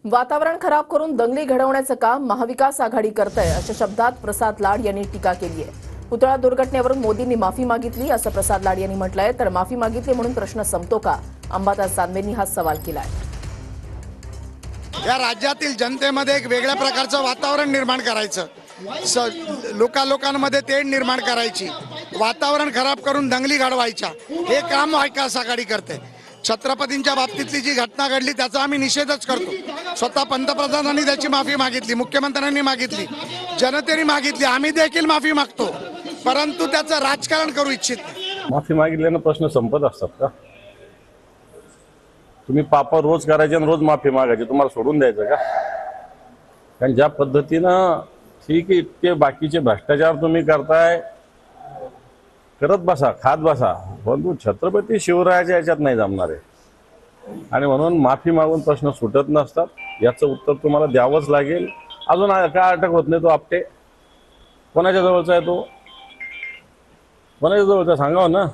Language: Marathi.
वातावरण खराब करून दंगली घडवण्याचं काम महाविकास आघाडी करतंय अशा शब्दात प्रसाद लाड यांनी टीका केली आहे। पुतळा दुर्घटनेवरून मोदींनी माफी मागितली असं प्रसाद लाड यांनी म्हटलंय। तर माफी मागितली म्हणून प्रश्न संपतो का, अंबादास दानवेंनी हा सवाल केलाय। या राज्यातील जनतेमध्ये एक वेगळ्या प्रकारचं वातावरण निर्माण करायचं, लोकांमध्ये तेढ निर्माण करायची, वातावरण खराब करून दंगली घडवायच्या, हे काम महाविकास आघाडी करते। छत्रपतींच्या बाबतीतली जी घटना घडली त्याचा आम्ही निषेधच करतो। स्वतः पंतप्रधानांनी त्याची माफी मागितली, मुख्यमंत्र्यांनी मागितली, जनतेने मागितली, आम्ही देखील माफी मागतो, परंतु त्याचं राजकारण करू इच्छित नाही। माफी मागितल्यानं प्रश्न संपत असतात का? तुम्ही पाप रोज करायचे आणि रोज माफी मागायची, तुम्हाला सोडून द्यायचं का? कारण ज्या पद्धतीनं ठीक आहे इतके बाकीचे भ्रष्टाचार तुम्ही करताय, करत बसा, खात बसा, परंतु छत्रपती शिवरायाच्या याच्यात नाही जमणार आहे। आणि म्हणून माफी मागून प्रश्न सुटत नसतात, याचं उत्तर तुम्हाला द्यावंच लागेल। अजून का अटक होत नाही तो आपटे? कोणाच्या जवळचा आहे तो? कोणाच्या जवळचा सांगावं ना।